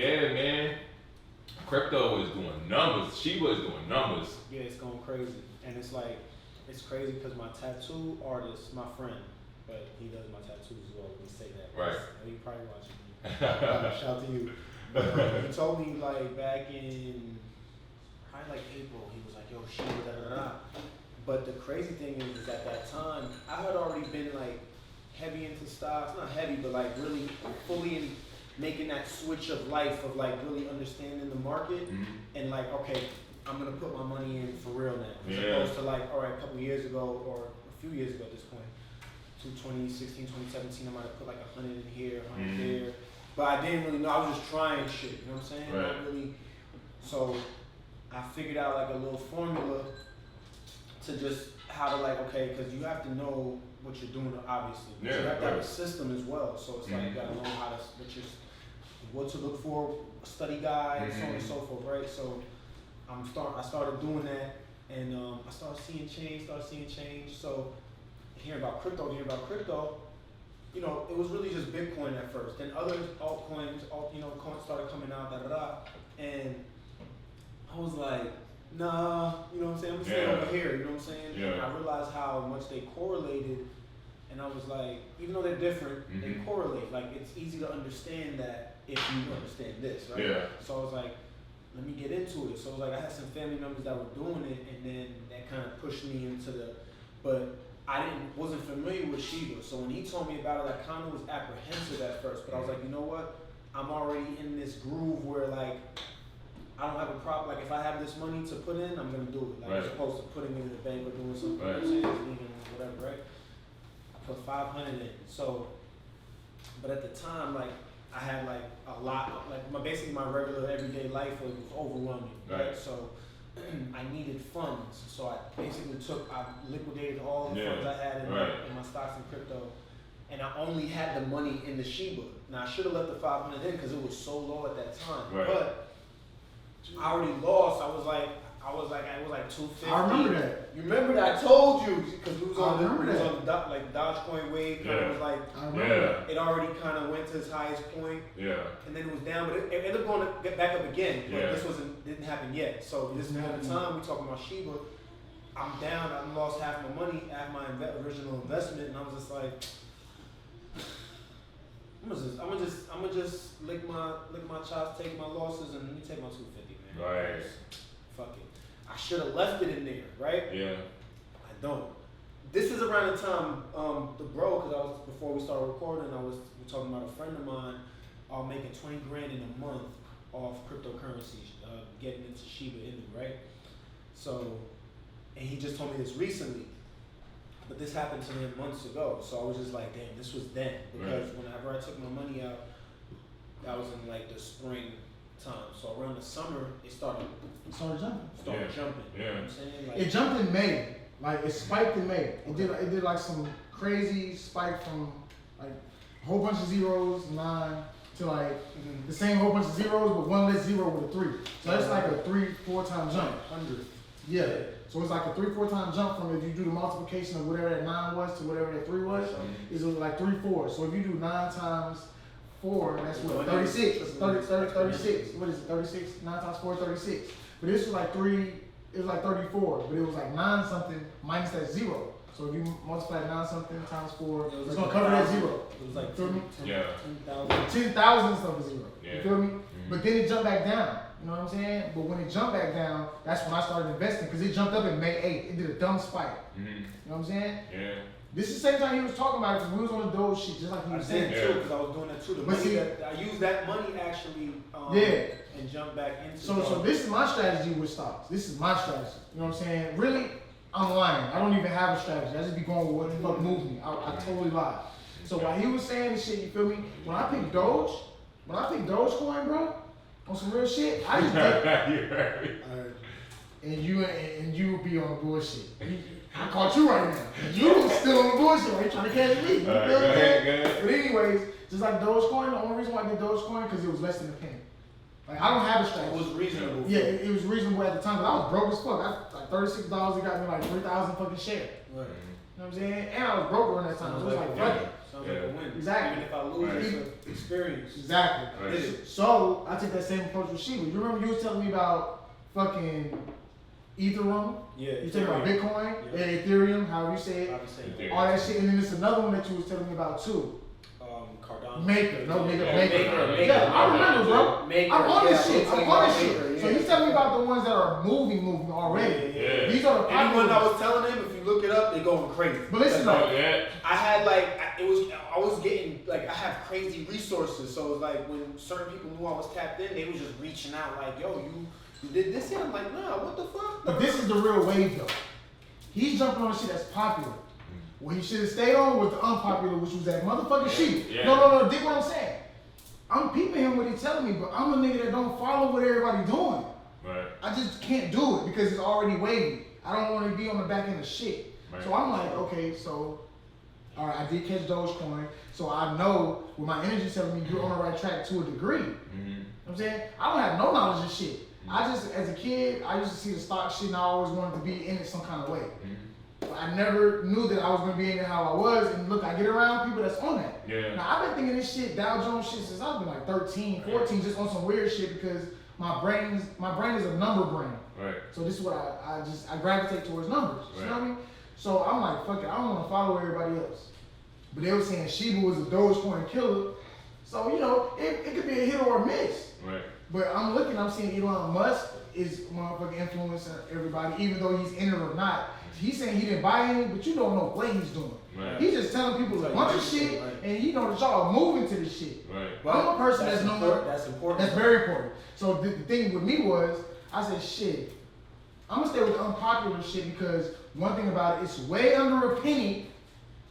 Yeah, man. Crypto is doing numbers. She was doing numbers. Yeah, it's going crazy. And it's like, it's crazy because my tattoo artist, my friend, but he does my tattoos as well. Let me say that. Right. He probably watching me. Shout out to you. He told me like back in probably like April, he was like, yo, she da da da da. But the crazy thing is at that time, I had already been like heavy into stocks, not heavy, but like really fully in making that switch of life of like really understanding the market and like, okay, I'm gonna put my money in for real now. As opposed to like, all right, a couple years ago or a few years ago at this point, 2016, 2017, I might have put like 100 in here, 100 there. But I didn't really know, I was just trying shit, you know what I'm saying? Right. Not really. So I figured out like a little formula to just how to like, okay, because you have to know what you're doing, obviously. But you have to have a system as well. So it's like you gotta know how to, what to look for, a study guide, and so on and so forth, right? So I started doing that, and I started seeing change. So hearing about crypto, you know, it was really just Bitcoin at first. Then other altcoins, coins started coming out, and I was like, nah, you know what I'm saying? I'm staying over here, you know what I'm saying? Yeah. And I realized how much they correlated, and I was like, even though they're different, they correlate. Like, it's easy to understand that if you understand this, right? Yeah. So I was like, let me get into it. So it was like I had some family members that were doing it, and then that kind of pushed me into but I wasn't familiar with Shiba. So when he told me about it, I kind of was apprehensive at first, but I was like, you know what? I'm already in this groove where like, I don't have a problem. Like if I have this money to put in, I'm gonna do it. Like as opposed to putting it in the bank or doing something, you know what I'm saying, leaving whatever, right? I put 500 in. So, but at the time, like I had like a lot, like basically my regular everyday life was overwhelming, right? So I needed funds. So I basically I liquidated all the funds I had in my stocks and crypto, and I only had the money in the Shiba. Now I should have left the 500 in because it was so low at that time, but I already lost. I was like 250. I remember that. You remember that? I told you because we was on the like Dogecoin wave. Kind of was like, I remember it already kind of went to its highest point. Yeah. And then it was down, but it ended up going to get back up again. But this didn't happen yet. So this at the time we talking about Shiba. I'm down. I lost half my money, half my original investment, and I was just like, I'm gonna just lick my chops, take my losses, and let me take my 250, man. Right. Fuck it. I should have left it in there, right? Yeah. I don't. This is around the time the bro, because before we started recording, we were talking about a friend of mine making 20 grand in a month off cryptocurrency, getting into Shiba Inu, right? So, and he just told me this recently. But this happened to me months ago, so I was just like, damn, this was then. Because whenever I took my money out, that was in like the spring time. So around the summer, it started jumping. You know what I'm saying? Like, it jumped in May. Like it spiked in May. It did like some crazy spike from like a whole bunch of zeros, 9 to like the same whole bunch of zeros, but one less zero with a 3. So that's like a 3-4 time jump. 100. Yeah. So it's like a 3-4 time jump from if you do the multiplication of whatever that 9 was to whatever that 3 was, is like 3 4. So if you do 9 times 4, that's what, 36. 36. What is it? 36? 9 times 4, 36. But this was like 3, it was like 34, but it was like 9 something minus that 0. So if you multiply 9 something times 4, it's gonna cover that 0. It was like 10,000 stuff is 0. Yeah. You feel me? But then it jumped back down. You know what I'm saying? But when it jumped back down, that's when I started investing because it jumped up in May 8th. It did a dumb spike. You know what I'm saying? Yeah. This is the same time he was talking about it because we was on the Doge shit just like he was saying. too, because I was doing that too. The money I used that money actually and jumped back into So this is my strategy with stocks. This is my strategy. You know what I'm saying? Really, I'm lying. I don't even have a strategy. I just be going with what the fuck moves me. I totally lie. So while he was saying this shit, you feel me? When I pick Dogecoin, bro, on some real shit, I just take and you be on the bullshit. I caught you right now. You still on the bullshit, right? Trying to catch me. You feel what I'm saying? But anyways, just like Dogecoin, the only reason why I did Dogecoin because it was less than a penny. Like I don't have a strategy. It was reasonable. Yeah, it was reasonable at the time, but I was broke as fuck. Like $36, it got me like 3,000 fucking shares. Right. You know what I'm saying? And I was broke during that time. So it was like, fuck it. Sounds like a win. Exactly. Even if I lose, it's an experience. Exactly. Right. So I take that same approach with Shiba. You remember you was telling me about fucking Ethereum? Yeah. You talking about Bitcoin, Yeah. Ethereum, however you say it, How to say Ethereum. all that shit, and then there's another one that you was telling me about too. Cardano. Maker, no nigga, Yeah, Maker. Yeah, I remember, bro. Maker. I'm on this Yeah, shit. we'll I'm tell on you this about shit. Maker, So yeah. you tell me about the ones that are moving already. Yeah. These are the popular Anyone that ones. was telling him, if you look it up, they're going crazy. But listen Oh, though, yeah. I had I was getting I have crazy resources. So it was like when certain people knew I was tapped in, they was just reaching out like, yo, you did this here? I'm like, nah, what the fuck? but this is the real wave though. He's jumping on shit that's popular. What he should have stayed on was the unpopular, which was that motherfucking shit. Yeah. No, dig what I'm saying. I'm peeping him what he's telling me, but I'm a nigga that don't follow what everybody doing. Right. I just can't do it because it's already wavy. I don't want to be on the back end of shit. Right. So I'm like, okay, so, all right, I did catch Dogecoin, so I know with my energy telling me you're on the right track to a degree. You know what I'm saying? I don't have no knowledge of shit. I just, as a kid, I used to see the stock shit and I always wanted to be in it some kind of way. But I never knew that I was going to be in it how I was, and look, I get around people that's on that. Yeah. Now, I've been thinking this shit, Dow Jones shit, since I've been like 13, 14, just on some weird shit because my brain is a number brain. Right. So this is what I gravitate towards numbers. You know Right. what I mean? So I'm like, fuck it, I don't want to follow everybody else. But they were saying Shiba was a Dogecoin killer. So, you know, it could be a hit or a miss. Right. But I'm seeing Elon Musk is motherfucking influencing everybody, even though he's in it or not. He's saying he didn't buy any, but you don't know what he's doing. Right. He's just telling people a bunch of shit, right. and you know that y'all are moving to this shit. Right. But I'm a person that's no more. That's important. That's very important. So the thing with me was, I said, shit, I'm gonna stay with the unpopular shit because one thing about it, it's way under a penny.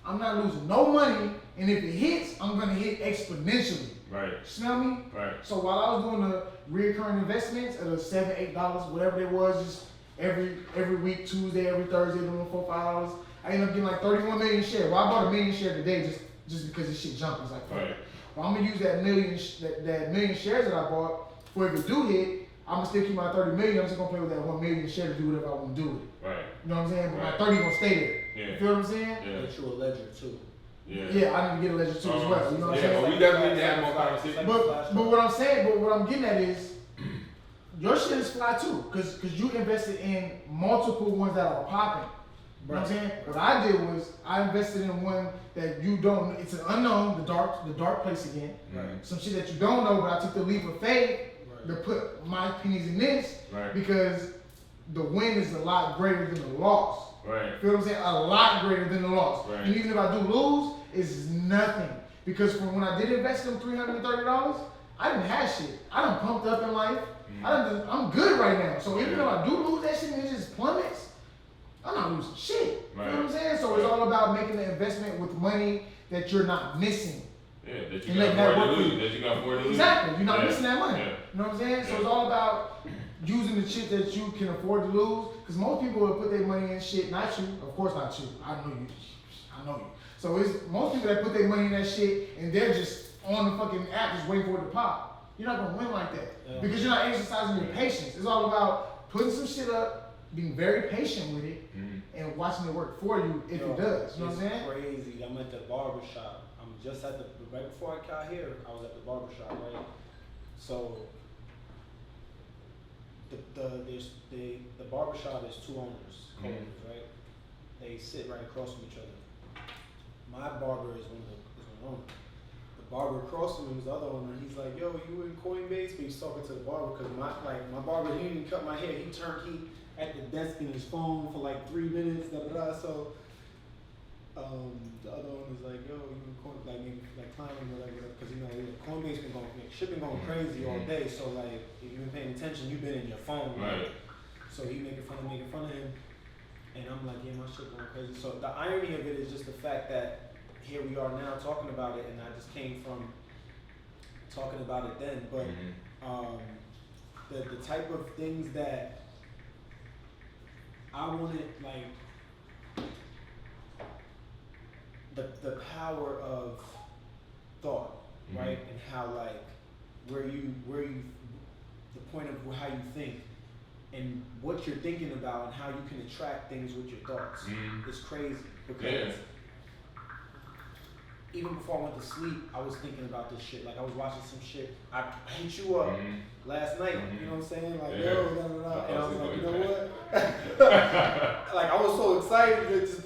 I'm not losing no money, and if it hits, I'm gonna hit exponentially. Right. Smell me? Right. So while I was doing the recurring investments at $7, $8, whatever it was, just every week, Tuesday, every Thursday, doing $4, $5, I ended up getting like 31 million shares. Well, I bought a million share today just because this shit jumped. It's like, Right. well, I'm gonna use that million shares that I bought for if it do hit, I'm gonna still keep my 30 million. I'm just gonna play with that 1 million share to do whatever I want to do with it. Right. You know what I'm saying? But Right. my 30 gonna stay there. Yeah. You feel what I'm saying? Yeah. Get you a ledger too. Yeah. Yeah, I need to get a ledger too as well. You know what I'm Yeah, saying? but we definitely need to have more conversation. But what I'm getting at is your shit is fly too, cause you invested in multiple ones that are popping. You know what I'm saying? What I did was I invested in one that you don't. It's an unknown, the dark place again. Right. Some shit that you don't know, but I took the leap of faith Right. to put my pennies in this Right. because the win is a lot greater than the loss. Right. Feel what I'm saying? A lot greater than the loss. Right. And even if I do lose, it's nothing. Because from when I did invest in $330, I didn't have shit. I done pumped up in life. I'm good right now. So even if I do lose that shit and it just plummets, I'm not losing shit. Right. You know what I'm saying? So it's all about making the investment with money that you're not missing. Yeah, that you And can let that afford to work for lose. you. That you can afford to lose. Exactly. You're not Yeah. missing that money. Yeah. You know what I'm saying? So Yeah. it's all about using the shit that you can afford to lose. Because most people will put their money in shit, not you. Of course not you. I know you. I know you. So it's most people that put their money in that shit and they're just on the fucking app just waiting for it to pop. You're not gonna win like that. Yeah. Because you're not exercising your patience. It's all about putting some shit up, being very patient with it, and watching it work for you if it does. You know what I'm saying? It's crazy. I'm at the barber shop. I'm just at the right before I got here. I was at the barber shop, right? So the barber shop is two owners, co-owners, right? They sit right across from each other. My barber is one owner. The barber across from him is the other owner. He's like, "Yo, you in Coinbase?" But he's talking to the barber because my barber, he didn't cut my hair. He at the desk in his phone for like 3 minutes. Da da da. So the other owner's like, "Yo, you in Coin like climbing whatever?" Because Coinbase been shipping going crazy all day. So like, if you've been paying attention, you've been in your phone. Right. So he making fun of him, and I'm like, yeah, my shit going crazy. So the irony of it is just the fact that here we are now talking about it, and I just came from talking about it then. But the type of things that I wanted, like the power of thought, right, and how like where you the point of how you think. And what you're thinking about and how you can attract things with your thoughts. It's crazy because even before I went to sleep, I was thinking about this shit. Like I was watching some shit. I hit you up last night. You know what I'm saying? Like yo, blah, blah, blah. And I was like, you know what? Like I was so excited with just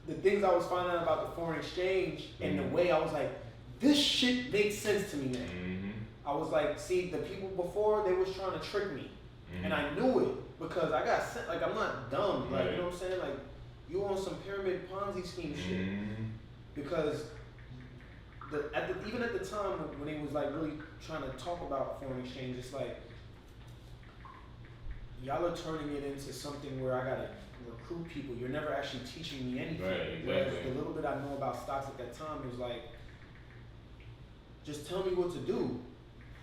the things I was finding out about the foreign exchange and the way I was like, this shit makes sense to me now. I was like, see, the people before they was trying to trick me, and I knew it because I got sent. Like I'm not dumb. Like you know what I'm saying? Like you on some pyramid Ponzi scheme shit because. Even at the time when they was like really trying to talk about foreign exchange, it's like y'all are turning it into something where I gotta recruit people. You're never actually teaching me anything. Right, exactly. Whereas the little bit I know about stocks at that time was like, just tell me what to do,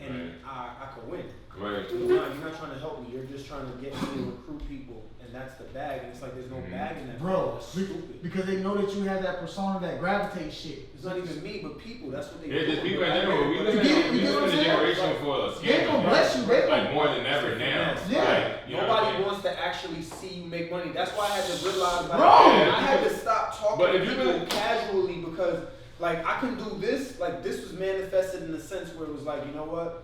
and I could win. Right. You're not trying to help me. You're just trying to get me to recruit people, and that's the bag. And it's like there's no bag in that. Bro, That's stupid. because they know that you have that persona that gravitates shit. It's not even me, but people. That's what they. Yeah, just do. people in general. We live in a generation for a scam. They gonna bless you, they like more than ever now. Yeah. Like, you know Nobody wants to actually see you make money. That's why I had to realize, like, Bro! I had to stop talking But to if you people really- casually because, like, I can do this. Like, this was manifested in the sense where it was like, you know what?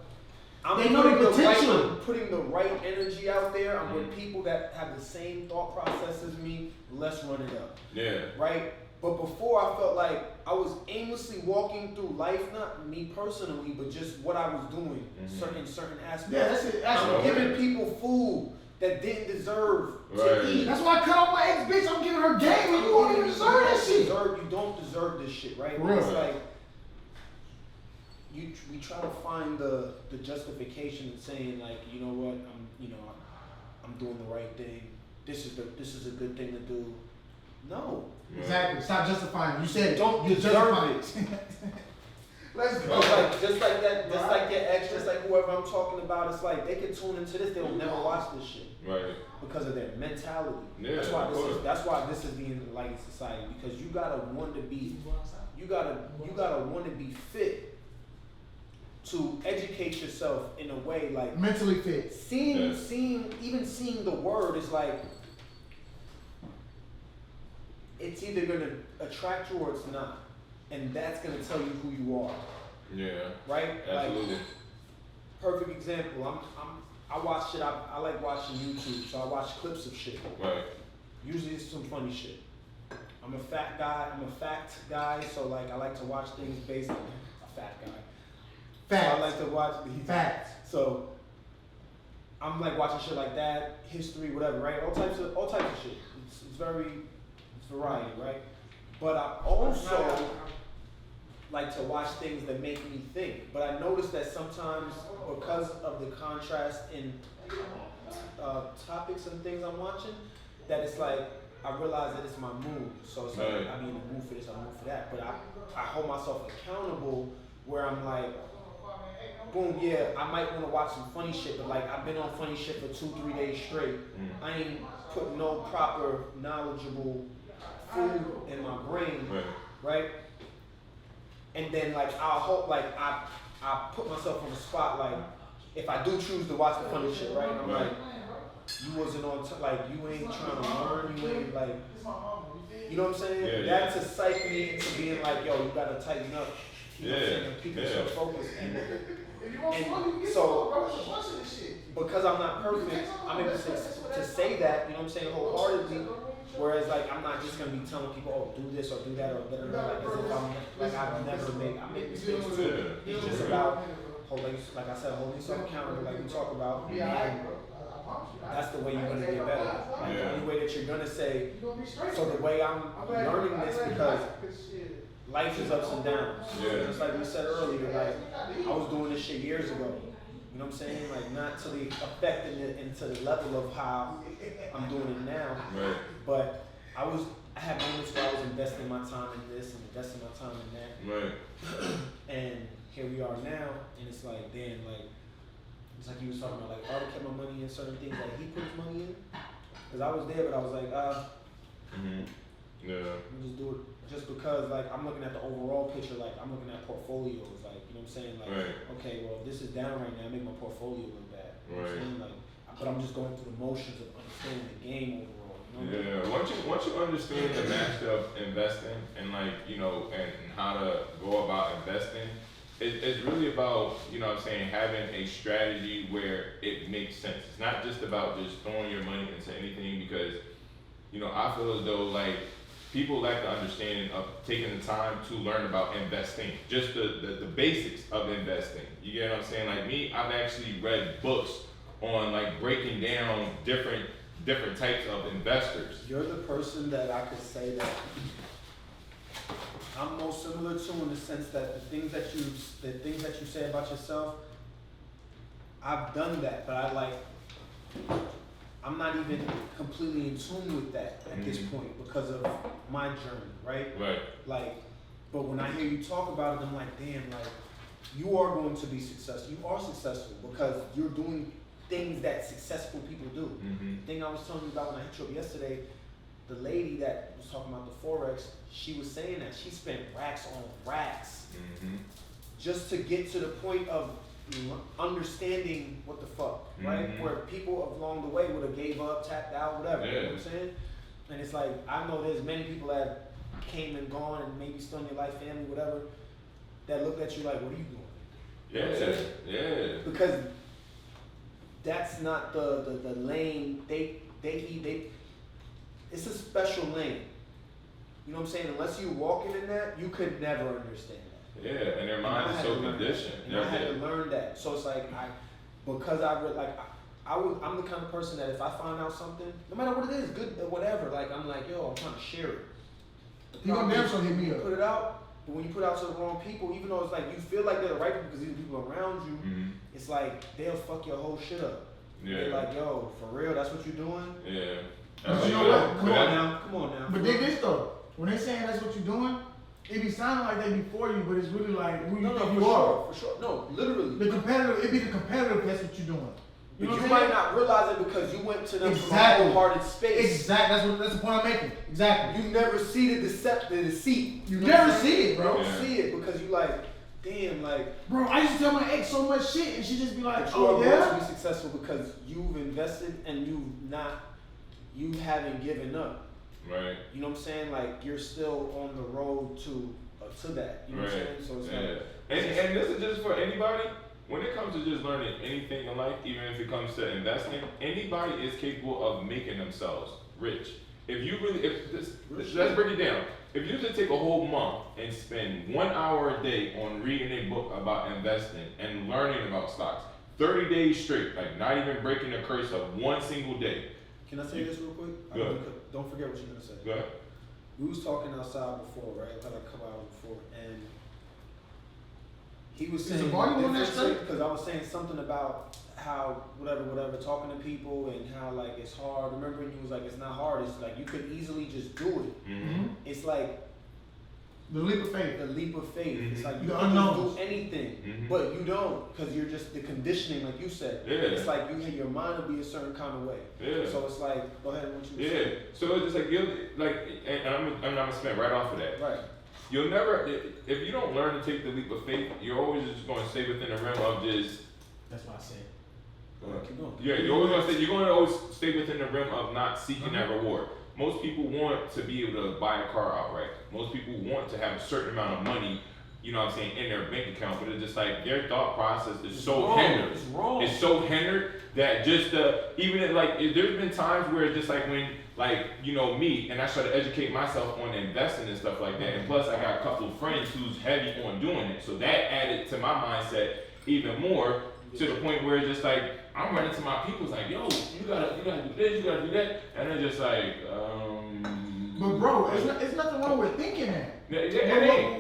They know the potential. I'm putting the right energy out there. I'm with people that have the same thought process as me. Let's run it up. Yeah. Right? But before I felt like I was aimlessly walking through life, not me personally, but just what I was doing, certain aspects. Yeah, that's it. I'm giving people food that didn't deserve to eat. That's why I cut off my ex bitch. I'm giving her game, and you won't even deserve that shit. You don't deserve this shit, right? Really? It's like we try to find the justification of saying like, you know what, I'm doing the right thing. This is a good thing to do. No. Exactly. Stop justifying. You said Don't you deserve justify it. Let's go. It's like, just like that, just like your ex, just like whoever I'm talking about, it's like they can tune into this, they'll never watch this shit. Right. Because of their mentality. Yeah, that's why this is the enlightened society, because you gotta want to be fit to educate yourself in a way like Mentally fit. seeing the word is like it's either gonna attract you or it's not. And that's gonna tell you who you are. Yeah. Right? Absolutely. Like, perfect example. I watch shit. I like watching YouTube, so I watch clips of shit. Right. Usually it's some funny shit. I'm a fact guy, so like I like to watch things based on a fat guy. Facts. So I like to watch the Facts. So I'm like watching shit like that, history, whatever, right? All types of shit. It's variety, right? But I also like to watch things that make me think. But I noticed that sometimes because of the contrast in topics and things I'm watching, that it's like I realize that it's my mood. So it's like I be in the mood for this, I'm in the mood for that. But I hold myself accountable where I'm like, boom, yeah, I might want to watch some funny shit, but like I've been on funny shit for 2-3 days straight. I ain't put no proper knowledgeable food in my brain, right? And then like I'll hope like I put myself on the spot, like if I do choose to watch the funny shit, right? I'm like, you wasn't on like you ain't trying to learn, you ain't like, you know what I'm saying? Yeah, That's to psych me into being like, yo, you gotta tighten up. You know what I'm saying? And keep yourself focused. And so, because I'm not perfect, I'm able to say that, you know what I'm saying, wholeheartedly. Whereas, like, I'm not just gonna be telling people, oh, do this or do that or da da da, like as if I'm like I make mistakes too. It's just about holding, like I said, holding yourself accountable, like we talk about. And that's the way you're gonna get better. Like the only way that you're gonna say. So the way I'm learning this, because life is ups and downs. Just like we said earlier, like I was doing this shit years ago. You know what I'm saying? Like not to the effect and to the level of how I'm doing it now. Right. But I had moments where I was investing my time in this and investing my time in that. Right. And here we are now, and it's like, damn, like it's like you was talking about, like if I would kept my money in certain things that he put his money in, because I was there, but I was like, Yeah. let me just do it. Just because, like, I'm looking at the overall picture, like, I'm looking at portfolios, like, you know what I'm saying? Like, okay, well, if this is down right now, I make my portfolio look bad. You know what I'm saying? Like, but I'm just going through the motions of understanding the game overall. You know Yeah, once you understand the master of investing and like, you know, and how to go about investing, it's really about, you know what I'm saying, having a strategy where it makes sense. It's not just about just throwing your money into anything because, you know, I feel as though like people lack the understanding of taking the time to learn about investing, just the basics of investing. You get what I'm saying? Like me, I've actually read books on like breaking down different types of investors. You're the person that I could say that I'm most similar to in the sense that the things that you say about yourself, I've done that, but I'm not even completely in tune with that at this point because of my journey, right? Right. Like, but when I hear you talk about it, I'm like, damn, like you are going to be successful. You are successful because you're doing things that successful people do. The thing I was telling you about when I hit you up yesterday, the lady that was talking about the Forex, she was saying that she spent racks on racks just to get to the point of understanding what the fuck, right? Where people along the way would have gave up, tapped out, whatever, you know what I'm saying? And it's like, I know there's many people that came and gone and maybe still in your life, family, whatever, that looked at you like, what are you doing? You know what I'm saying? Because that's not the lane, it's a special lane. You know what I'm saying? Unless you walking in that, you could never understand that. Yeah, and their mind is so conditioned. And I had to learn that. So it's like, I'm the kind of person that if I find out something, no matter what it is, good or whatever, like I'm like, yo, I'm trying to share it. You gonna never hit me up. Put it out, but when you put it out to the wrong people, even though it's like you feel like they're the right people because these people around you, it's like they'll fuck your whole shit up. Yeah. They're like, yo, for real, that's what you're doing? Yeah. But you know what? Come on now. But dig this though. When they saying that's what you're doing, it be sounding like they before you, but it's really like who you think you are. For sure. No, literally. The competitive, it be the competitive. That's what you're doing. You know But what you I'm might saying? not realize it because you went to them from a Exactly. wholehearted space. Exactly. That's the point I'm making. Exactly. You never see the deceit. You know never what I'm saying? see it, bro. You don't see it because you like, damn, like. Bro, I used to tell my ex so much shit, and she just be like, But you are "Oh going yeah." to be successful because you've invested and you haven't given up. Right. You know what I'm saying? Like you're still on the road to that. You know what I'm saying? So it's like, and this is just for anybody. When it comes to just learning anything in life, even if it comes to investing, anybody is capable of making themselves rich. If you really, let's break it down. If you just take a whole month and spend 1 hour a day on reading a book about investing and learning about stocks, 30 days straight, like not even breaking the curse of one single day. Can I say this real quick? Go ahead. Don't forget what you're gonna say. Go ahead. We was talking outside before, right? Like a couple hours before, and he was Is saying the volume on that straight? because I was saying something about how whatever, talking to people and how like it's hard. Remember when you was like it's not hard. It's like you could easily just do it. It's like The leap of faith. the leap of faith. It's like you The can just unknowns. do anything, but you don't because you're just the conditioning, like you said. Yeah. It's like your mind will be a certain kind of way. Yeah. So it's like, go ahead and what you Yeah. say. So it's just like and I'm gonna spin right off of that. Right. You'll never, if you don't learn to take the leap of faith, you're always just going to stay within the realm of just. That's what I said. Keep going. Yeah, you're going to always stay within the realm of not seeking that reward. Most people want to be able to buy a car outright. Most people want to have a certain amount of money, you know what I'm saying, in their bank account, but it's just like their thought process is so hindered. It's wrong. It's so hindered that just there's been times where it's just like when, like, you know, me, and I try to educate myself on investing and stuff like that. And plus I got a couple of friends who's heavy on doing it. So that added to my mindset even more to the point where it's just like, I'm running to my people, it's like, yo, you gotta do this, you gotta do that. And they're just like, But bro, it's nothing wrong with thinking that.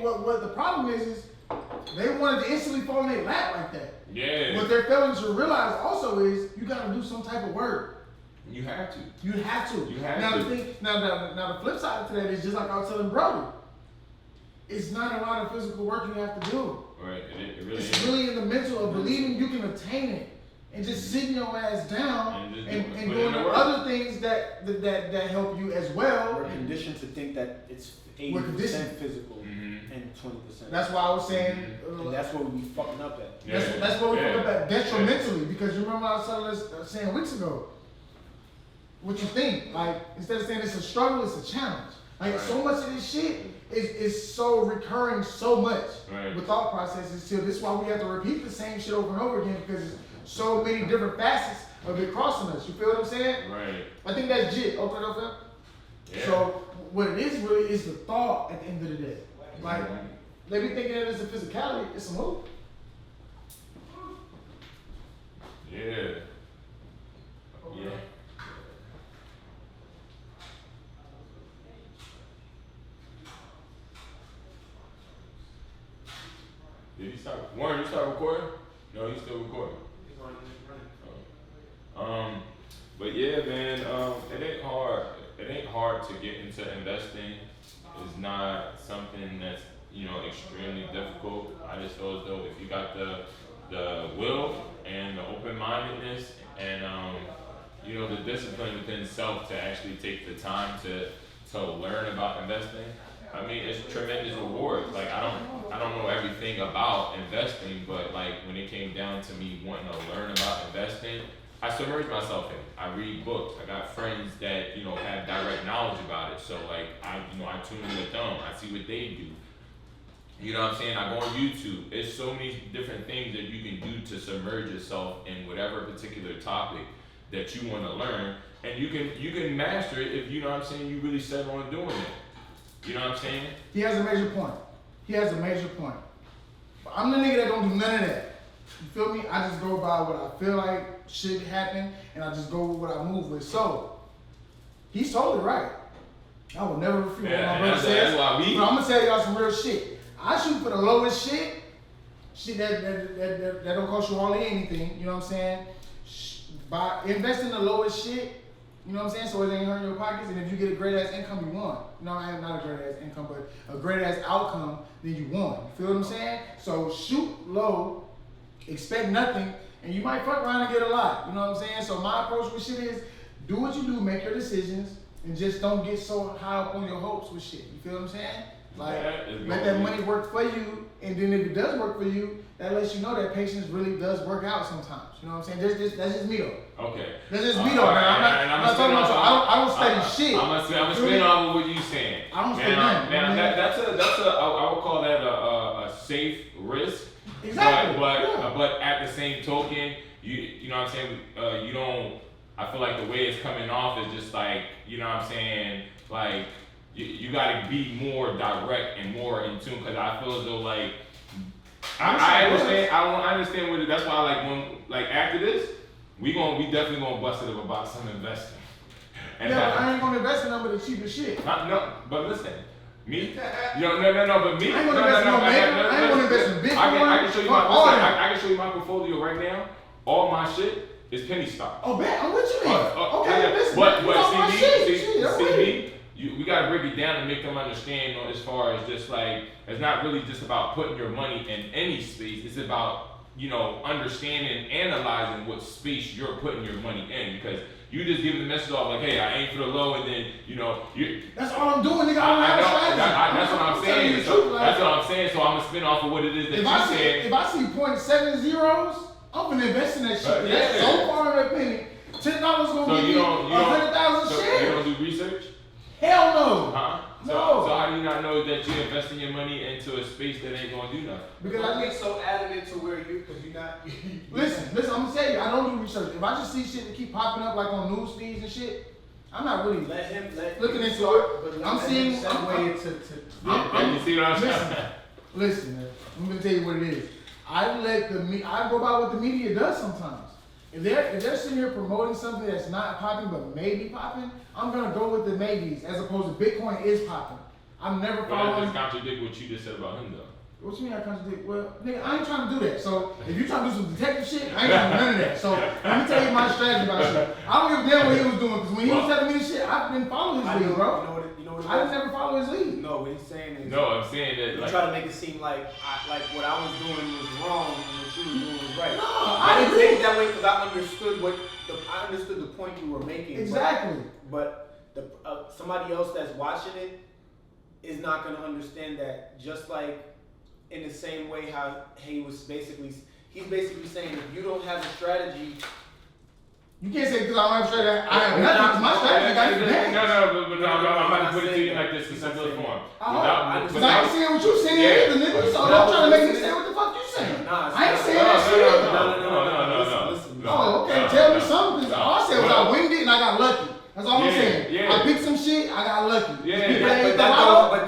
What the problem is they wanted to instantly fall in their lap like that. yeah. What they're failing to realize also is you gotta do some type of work. You have to. You have to. You have now to. The thing, now the flip side to that is just like I was telling Brody. It's not a lot of physical work you have to do. Right. It really It's is. really in the mental of believing you can attain it and just sitting your ass down and doing the other things that help you as well. We're conditioned to think that it's 80% physical and 20%. That's why I was saying. And that's what we be fucking up at. That's what we fuck up at detrimentally because you remember I was saying weeks ago. what you think. Like, instead of saying it's a struggle, it's a challenge. Like, so much of this shit is so recurring so much with thought processes till this is why we have to repeat the same shit over and over again because there's so many different facets of it crossing us. You feel what I'm saying? Right. I think that's legit. Okay. Yeah. So what it is really is the thought at the end of the day. Like, they be thinking that it's a physicality, it's a move. Yeah. Yeah. Did he start? Warren, you start recording? No, he's still recording. But yeah, man, it ain't hard. It ain't hard to get into investing. It's not something that's, extremely difficult. I just feel as though if you got the will and the open-mindedness and the discipline within self to actually take the time to learn about investing. I mean, it's tremendous rewards. Like I don't know everything about investing, but like when it came down to me wanting to learn about investing, I submerged myself in it. I read books. I got friends that have direct knowledge about it. So like I tune in with them. I see what they do. You know what I'm saying? I go on YouTube. There's so many different things that you can do to submerge yourself in whatever particular topic that you want to learn, and you can master it if you you really set on doing it. You know what I'm saying? He has a major point. But I'm the nigga that don't do none of that. You feel me? I just go by what I feel like should happen, and I just go with what I move with. So, he's totally right. I will never refute what my brother says. But I'm gonna tell y'all some real shit. I shoot for the lowest shit that don't cost you hardly anything. You know what I'm saying? By investing in the lowest shit. You know what I'm saying? So it ain't hurting your pockets, and if you get a great ass income, you won. Not a great ass income, but a great ass outcome, then you won. You feel what I'm saying? So shoot low, expect nothing, and you might fuck around and get a lot. You know what I'm saying? So my approach with shit is do what you do, make your decisions, and just don't get so high up on your hopes with shit. You feel what I'm saying? Like, let that money work for you, and then if it does work for you, that lets you know that patience really does work out sometimes. You know what I'm saying? That's just me though. Okay. That's just me though, man. I'm not talking about. I don't study shit. I'm gonna spin on what you saying. I don't study nothing. Now that's I would call that a safe risk. Exactly. But at the same token, you know what I'm saying. You don't. I feel like the way it's coming off is just like you know what I'm saying. Like you gotta be more direct and more in tune because I feel as though like. I understand. I understand what it. That's why, after this, we definitely gonna bust it up about some investing. And but I ain't gonna invest in none of the cheapest shit. No, but listen, me. No, but me. I ain't gonna invest in I ain't gonna invest in Bitcoin. I can show you I can show you my portfolio right now. All my shit is penny stock. Oh, bet I'm with you then. Okay, listen. But see me. We gotta break it down and make them understand as far as just like it's not really just about putting your money in any space. It's about understanding, analyzing what space you're putting your money in because you just give the message off like, hey, I aim for the low, and then you. That's all I'm doing, nigga. That's what I'm saying. That's what I'm saying. So I'm gonna spin off of what it is that you said. If I see 0.7 zeros, I'm gonna invest in that shit. That's so far in a penny. $10 gonna give me 100,000 shares. So you don't do research? Hell no. Huh? No. So how do you not know that you're investing your money into a space that ain't gonna do nothing? Because I get so adamant to where because you're not. Listen, I'm gonna tell you, I don't do research. If I just see shit that keep popping up like on news feeds and shit, I'm not really looking into it. I'm seeing. You see what I'm saying? Listen, man. I'm gonna tell you what it is. I go by what the media does sometimes. If they're sitting here promoting something that's not popping but maybe popping, I'm gonna go with the maybes as opposed to Bitcoin is popping. I'm never following. That just contradict what you just said about him though. What you mean I contradict? Well, nigga, I ain't trying to do that. So if you trying to do some detective shit, I ain't trying to do none of that. So let me tell you my strategy about shit. I don't give a damn what he was doing because when he was telling me this shit, I didn't follow his lead, bro. You know what I didn't never follow his lead. No, what he's saying is. No, I'm saying that. You try to make it seem like what I was doing was wrong and what you was doing was right. No, I didn't take it that way because I understood the point you were making. Exactly. But somebody else that's watching it is not gonna understand that. Just like in the same way how he's basically saying if you don't have a strategy, You can't say because I don't have strategy, I have nothing. My strategy got you banned. No, I'm about to put it to you like this in simplest form. Because I ain't saying what you saying either, nigga. So don't try to make me say what the fuck you saying. I ain't saying that shit either. No. Oh, okay. Tell me something. Because all I said was I winged it and I got lucky. That's all I'm saying. I picked some shit, I got lucky. But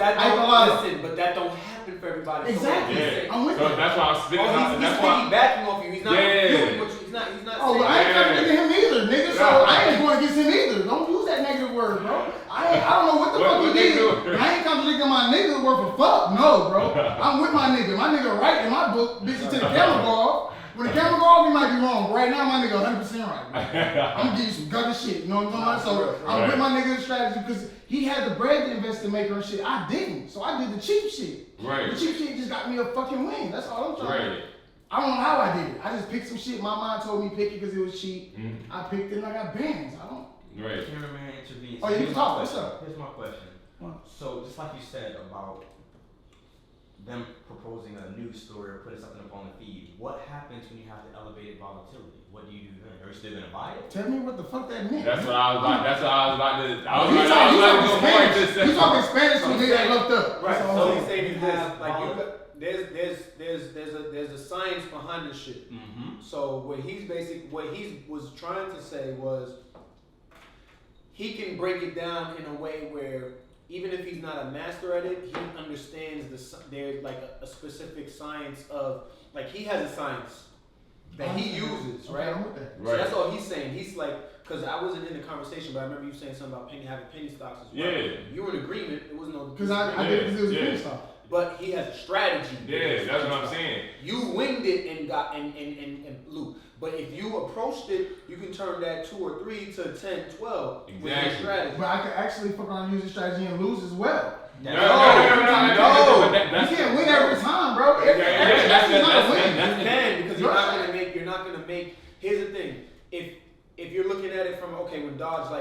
that don't happen for everybody. Exactly. I'm with that. That's why I'm spitting out. He's piggybacking off you. He's not doing what he's not. Oh, well, I ain't contradicting him either, nigga. So I ain't going against him either. Don't use that negative word, bro. I don't know what the fuck he did. I ain't contradicting my nigga word for fuck. No, bro. I'm with my nigga. My nigga right in my book, bitch, until the camera go off. When the camera go off, he might be wrong. But right now, my nigga 100% right. I'm gonna give you some gutter shit. You know what I'm talking about? So I'm with my nigga's strategy because he had the bread to invest in maker and shit. I didn't. So I did the cheap shit. Right. The cheap shit just got me a fucking win. That's all I'm trying to do. I don't know how I did it. I just picked some shit. My mind told me pick it because it was cheap. I picked it and I got bands. I don't. Right. Cameraman intervenes. Oh, you can talk. What's up? Here's my question. So just like you said about them proposing a news story or putting something up on the feed, what happens when you have the elevated volatility? What do you do then? Are you still gonna buy it? Tell me what the fuck that meant. That's what I was about. You talking Spanish to me that looked up. Right. So he's saying this, like there's a science behind this shit. So what he was trying to say was he can break it down in a way where even if he's not a master at it, he understands there's like a specific science of, like he has a science that he uses, right? So that's all he's saying. He's like, because I wasn't in the conversation, but I remember you saying something about having penny stocks as well. Yeah. You were in agreement. It wasn't no. Because I did it because it was penny stock. But he has a strategy. Yeah, that's what I'm saying. You winged it and got and blew. But if you approached it, you can turn that 2 or 3 to 10, 12 with your strategy. But I could actually fuck around and use the strategy and lose as well. No. You can't win every time, bro. Every strategy's not a win. You can, because you're not gonna make. Here's the thing. If you're looking at it from when Dodge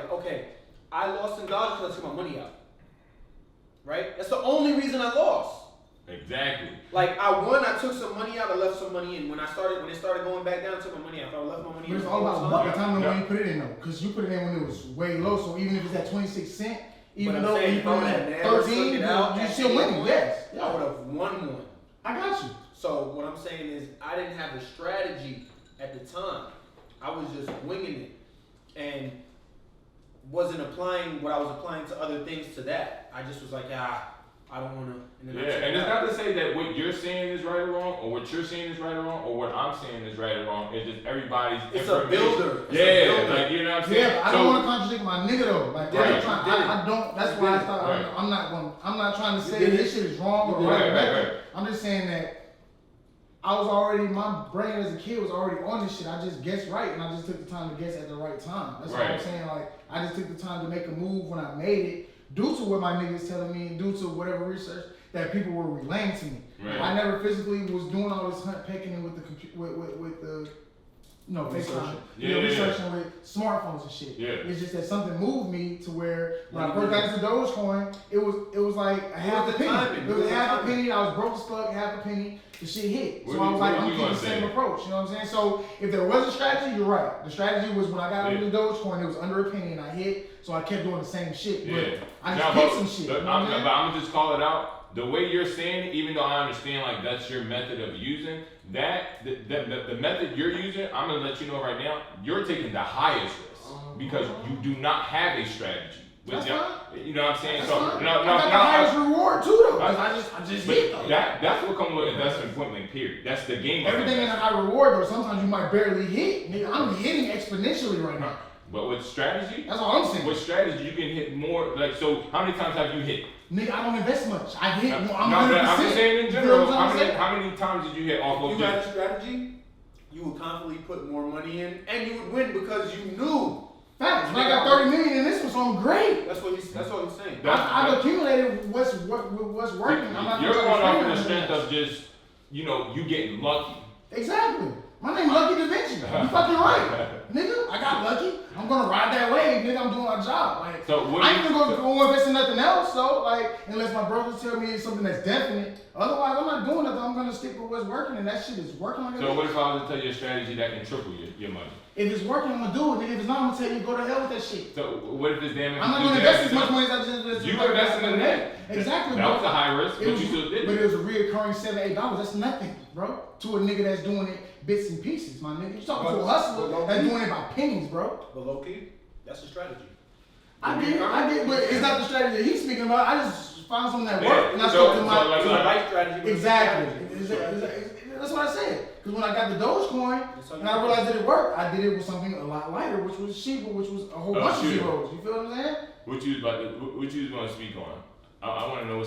I lost in Dodge because I took my money out. Right? That's the only reason I lost. Exactly. Like I won, I took some money out, I left some money in. When it started going back down, I took my money out. I left my money in. But it's all about the time when you put it in though, because you put it in when it was way low. So even if it's at 26 cents, even though you put it at 13, you still winning. Yes. I would have won one. I got you. So what I'm saying is, I didn't have a strategy at the time. I was just winging it, and wasn't applying what I was applying to other things to that. I just was like, I don't want to. And it's not to say that what you're saying is right or wrong, or what you're saying is right or wrong, or what I'm saying is right or wrong. It's just everybody's. It's a builder. Like you know what I'm saying. Yeah, but I don't want to contradict my nigga though. Like I don't. That's why I thought I'm not trying to say this shit is wrong or right. I'm just saying that my brain as a kid was already on this shit. I just guessed right, and I just took the time to guess at the right time. That's what I'm saying. Like I just took the time to make a move when I made it. Due to what my niggas telling me, and due to whatever research that people were relaying to me, I never physically was doing all this hunt pecking with the researching with smartphones and shit. Yeah. It's just that something moved me to where when I first got into Dogecoin, it was like a half a penny. It was half a penny. I was broke as fuck, half a penny. The shit hit. So I was like, I'm keeping the same approach. You know what I'm saying? So if there was a strategy, you're right. The strategy was when I got into Dogecoin, it was under a penny and I hit. So I kept doing the same shit. But I just picked some shit. But I'm gonna just call it out. The way you're saying it, even though I understand like that's your method of using that, the method you're using, I'm gonna let you know right now, you're taking the highest risk because you do not have a strategy. That's fine. You know what I'm saying? So I got the highest reward too though. I just hit though. That's what comes with investment point period. That's the game. Everything in a high reward though. Sometimes you might barely hit. Nigga, I'm hitting exponentially right now. But with strategy, that's all I'm saying. With strategy, you can hit more. Like so, how many times have you hit? Nigga, I don't invest much. I hit. I'm just saying in general. How many times did you hit off of? If you had a strategy, you would constantly put more money in, and you would win because you knew. Facts. When I got 30 million in this one, so I'm great. That's what he's saying. I've accumulated what's working. I'm not You're going off of the strength of just you getting lucky. Exactly. My name Lucky Da Vinci. You fucking right. Nigga, I got lucky. I'm gonna ride that wave, nigga. I'm doing my job. Like, So what I do ain't you- gonna go invest in nothing else, so like, unless my brothers tell me it's something that's definite. Otherwise, I'm not doing nothing. I'm gonna stick with what's working, and that shit is working like So what if I was to tell you a strategy that can triple your money? If it's working, I'm gonna do it. Nigga, if it's not, I'm gonna tell you go to hell with that shit. So what if it's damage? I'm not gonna invest as much money as I just invested. You invested in that. Exactly. That bro. was a high risk, but It was, you still did but it. it was a reoccurring $7-8. That's nothing, bro. To a nigga that's doing it bits and pieces, my nigga. You talking to a hustler that's doing it by pennies, bro. But low key, that's a strategy. I get, but it's not the strategy that he's speaking about. I just found something that Yeah. worked, and I So- stuck to so my. like- It's the right strategy. but it's a Exactly. strategy. That's what I said. Because when I got the Dogecoin and I realized that it worked, I did it with something a lot lighter, which was Shiba, which was a whole bunch of Shiba. zeros. You feel what I'm saying? What you was going to speak on? I want to know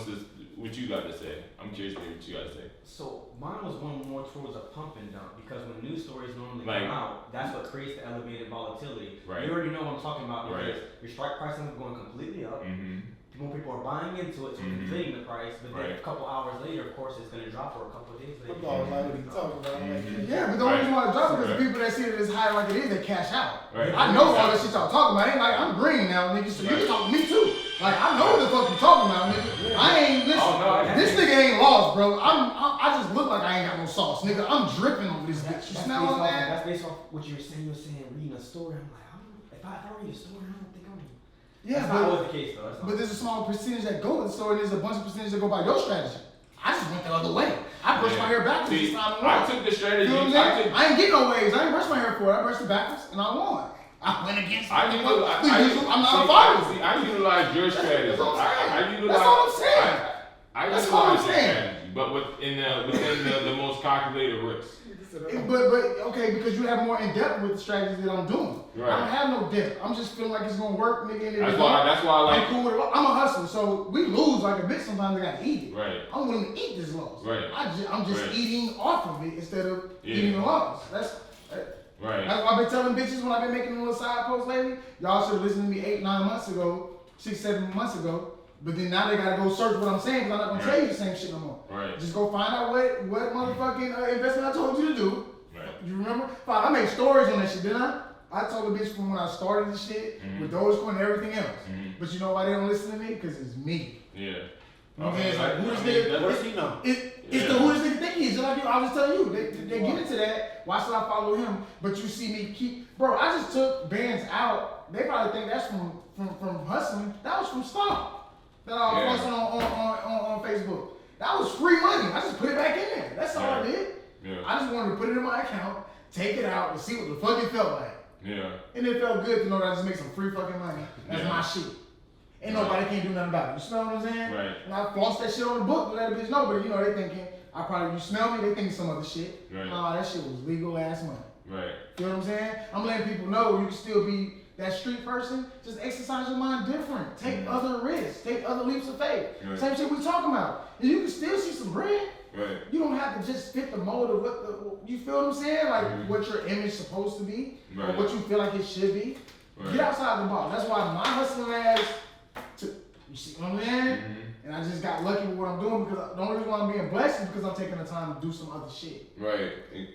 what you got to say. I'm curious to hear what you got to say. So mine was going more towards a pump and dump because when news stories normally Like- come out, that's what creates the elevated volatility. Right. You already know what I'm talking about because Right. your strike price is going completely up. Mm-hmm. More people are buying into it, so Mhm. inflating the price. But then Right. a couple hours later, of course, it's going to drop for a couple of days later. Football, like what he talking about. Mhm. Yeah, but the only reason why I drop it is the Right. people that see it as high like it is, they cash out. Right. I know all that shit y'all talking about. Ain't like I'm green now, nigga. So you can talk to me too. Like I know what the fuck you talking about, nigga. I ain't listen. Oh, no, This nigga ain't lost, bro. I just look like I ain't got no sauce, nigga. I'm dripping on this bitch. You smell all that? That's based off what you were saying. You were saying reading a story. I'm like, I don't know. If I read a story, I don't think I'm. Yeah, That's not but always the case though. That's not. but there's a small percentage that go to the store, and there's a bunch of percentage that go by your strategy. I just went the other way. I brushed my hair backwards See, this time. I took the strategy. You know what I'm saying? I ain't get no waves. I ain't brushed my hair for it. I brushed it backwards, and I won. I went against I'm not a fighter. See, I utilize your strategy. That's what I'm saying. I utilize. That's all I'm saying. I That's utilize all I'm your saying. strategy, but within the most calculated risk. But okay, because you have more in depth with the strategies that I'm doing. Right. I don't have no depth. I'm just feeling like it's gonna work, nigga. And That's why I like. I'm cool with it. I'm a hustler, so we lose like a bitch. Sometimes I gotta eat it. Right. I'm willing to eat this loss. Right. I'm just Right. eating off of it instead of Yeah. eating the loss. Right. That's why I've been telling bitches when I've been making a little side posts lately. Y'all should have listened to me 8-9 months ago, 6-7 months ago. But then now they gotta go search what I'm saying because I'm not gonna tell you the same shit no more. Right. Just go find out what motherfucking investment I told you to do. Right. You remember? Fuck, I made stories on that shit, didn't I? I told the bitch from when I started this shit with Dogecoin and everything else. But you know why they don't listen to me? Because it's me. Yeah. You know what I'm saying? It's like, who this nigga? What does he know? It's the who this nigga think he is. Just like you, I was telling you, they get into that. Why should I follow him? But you see me keep, bro. I just took bands out. They probably think that's from hustling. That was from stock that I was posting on Facebook. That was free money. I just put it back in there. That's all I did. Yeah. I just wanted to put it in my account, take it out, and see what the fuck it felt like. Yeah. And it felt good to know that I just make some free fucking money. That's my shit. Ain't nobody can do nothing about it. You smell what I'm saying? Right. And I floss that shit on the book to let a bitch know, but you know, they thinking, you smell me, they think some other shit. Right. Nah, that shit was legal ass money. Right. You know what I'm saying? I'm letting people know you can still be that street person. Just exercise your mind different. Take other risks. Take other leaps of faith. Right. Same shit we talking about. And you can still see some bread. Right. You don't have to just fit the mold of you feel what I'm saying? Like what your image is supposed to be, or Right. what you feel like it should be. Right. Get outside the box. That's why my hustling ass, you see what I'm saying? And I just got lucky with what I'm doing because the only reason why I'm being blessed is because I'm taking the time to do some other shit. Right.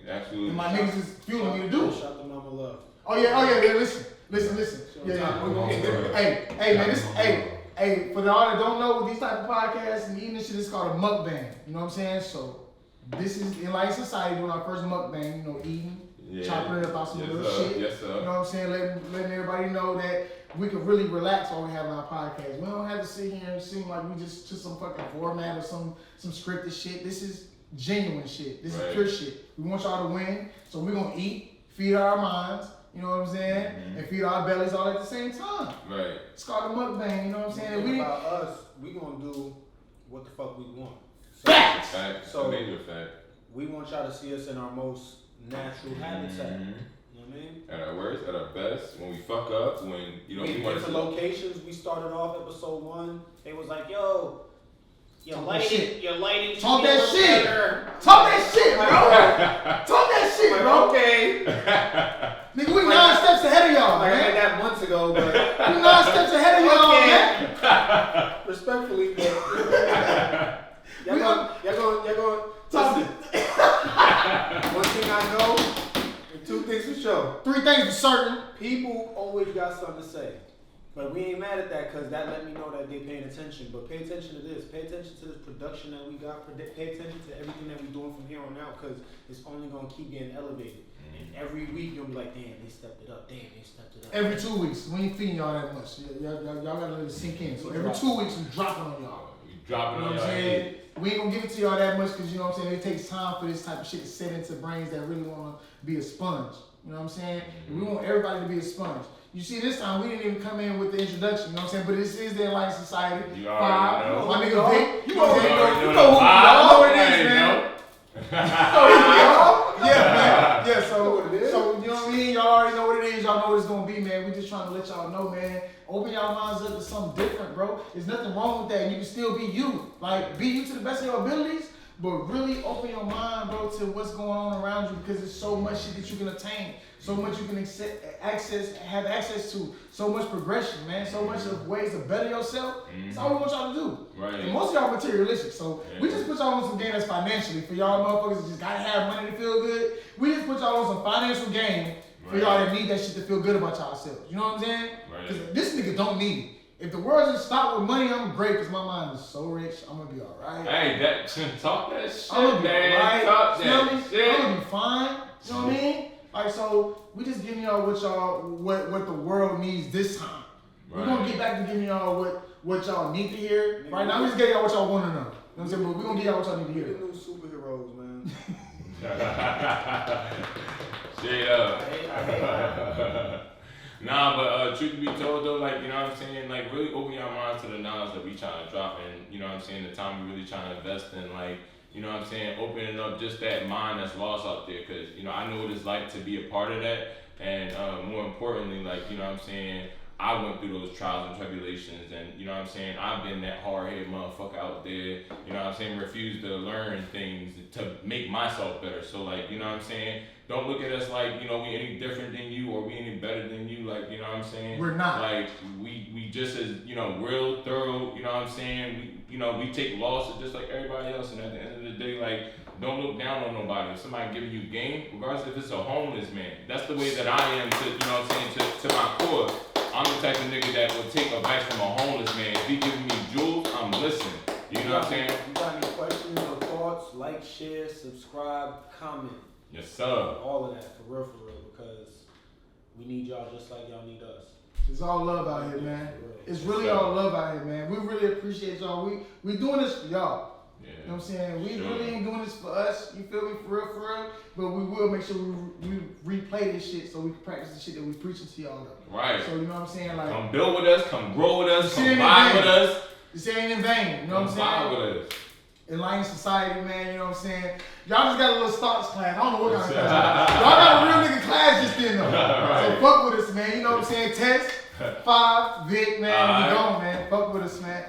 Absolutely. And my niggas is fueling me to do it. Shout to Mama Love. Oh yeah, listen. Yeah. We're gonna, hey, man, hey, for y'all that don't know, these type of podcasts and eating this shit is called a mukbang. You know what I'm saying? So this is Enlightened Society doing our first mukbang, you know, eating, chopping it up about some little shit. Yes, sir. You know what I'm saying? Letting everybody know that we can really relax while we have our podcast. We don't have to sit here and seem like we just some fucking format or some scripted shit. This is genuine shit. This is pure shit. We want y'all to win, so we're gonna eat, feed our minds. You know what I'm saying? And feed our bellies all at the same time. Right. It's called a mukbang, you know what I'm saying? And about us, we gonna do what the fuck we want. Facts! Fact. So- Major fact. We want y'all to see us in our most natural habitat. You know what I mean? At our worst, at our best, when we fuck up, when We we want different to. locations. We started off episode 1. They was like, yo, your Talk that lighting should Talk be a that little shit. better. Talk that shit, bro! Talk that shit, Like, bro! okay. Nigga, we 9 steps ahead of y'all, Like I man. had that months ago, but We 9 steps ahead of y'all, man. respectfully, but y'all going. Talk One thing I know, and 2 things for sure. 3 things for certain. People always got something to say. But we ain't mad at that because that let me know that they paying attention. But pay attention to this. Pay attention to this production that we got. Pay attention to everything that we doing from here on out because it's only going to keep getting elevated. And every week you'll be like, damn, they stepped it up. Damn, they stepped it up. Every 2 weeks, we ain't feeding y'all that much. Y'all gotta let it sink in. So every 2 weeks, we dropping on y'all. You dropping You know on what I'm your saying? head. We ain't gonna give it to y'all that much because you know what I'm saying. It takes time for this type of shit to set into brains that really wanna be a sponge. You know what I'm saying? And we want everybody to be a sponge. You see, this time we didn't even come in with the introduction. You know what I'm saying? But this is the Enlightened Society. You already know. My nigga Vic. You already know. You know who y'all know what it is, Already man. know. Yeah, man. Yeah, so you know what I mean? Y'all already know what it is. Y'all know what it's gonna be, man. We just trying to let y'all know, man. Open y'all minds up to something different, bro. There's nothing wrong with that. You can still be you. Like, be you to the best of your abilities, but really open your mind, bro, to what's going on around you because there's so much shit that you can attain. So much you can have access to. So much progression, man. So much of ways to better yourself. That's all we want y'all to do. Right. And most of y'all materialistic. So we just put y'all on some game that's financially. For y'all motherfuckers that just gotta have money to feel good. We just put y'all on some financial game for y'all that need that shit to feel good about yourselves. You know what I'm saying? Because this nigga don't need it. If the world just stop with money, I'm great because my mind is so rich. I'm gonna be alright. Hey, talk that shit, I'm gonna be man. alright. Talk You know what I that mean? shit. I'm gonna be fine. You know what I mean? Like, so we just giving y'all what the world needs this time. We're gonna get back to giving y'all what y'all need to hear. Right now, we just gave y'all what y'all want to know. You know what I'm saying? But we're gonna give y'all what y'all need to We hear. the new superheroes, man. Straight up. I hate that. Nah, but truth to be told though, like, you know what I'm saying, like, really open your minds to the knowledge that we trying to drop and, you know what I'm saying, the time we really trying to invest in, like, you know what I'm saying, opening up just that mind that's lost out there, because, you know, I know what it's like to be a part of that, and more importantly, like, you know what I'm saying, I went through those trials and tribulations, and, you know what I'm saying, I've been that hard-headed motherfucker out there, you know what I'm saying, refused to learn things to make myself better, so, like, you know what I'm saying, don't look at us like, you know, we any different than you or we any better than you, like, you know what I'm saying? We're not. Like, we just as, you know, real, thorough, you know what I'm saying? We take losses just like everybody else, and at the end of the day, like, don't look down on nobody. If somebody giving you game, regardless if it's a homeless man, that's the way that I am to, you know what I'm saying, to my core. I'm the type of nigga that would take advice from a homeless man. If he giving me jewels, I'm listening. You know what I'm saying? You got any questions or thoughts? Like, share, subscribe, comment. Yes, sir. All of that, for real, because we need y'all just like y'all need us. It's all love out here, man. It's really all love out here, man. We really appreciate y'all. We doing this for y'all. Yeah. You know what I'm saying? We Sure. really ain't doing this for us. You feel me? For real. But we will make sure we replay this shit so we can practice the shit that we preaching to y'all. Though. Right. So you know what I'm saying? Like, come build with us, come grow with us, Shit come ain't vibe in with vain. us. this ain't in vain. You know what I'm Come saying? vibe with us. Enlightened Society, man, you know what I'm saying? Y'all just got a little stocks class. I don't know what kind of class. Y'all got a real nigga class just then, though. Right. So fuck with us, man. You know what I'm saying? Test, 5, Vic, man. All right. We gone, man. Fuck with us, man.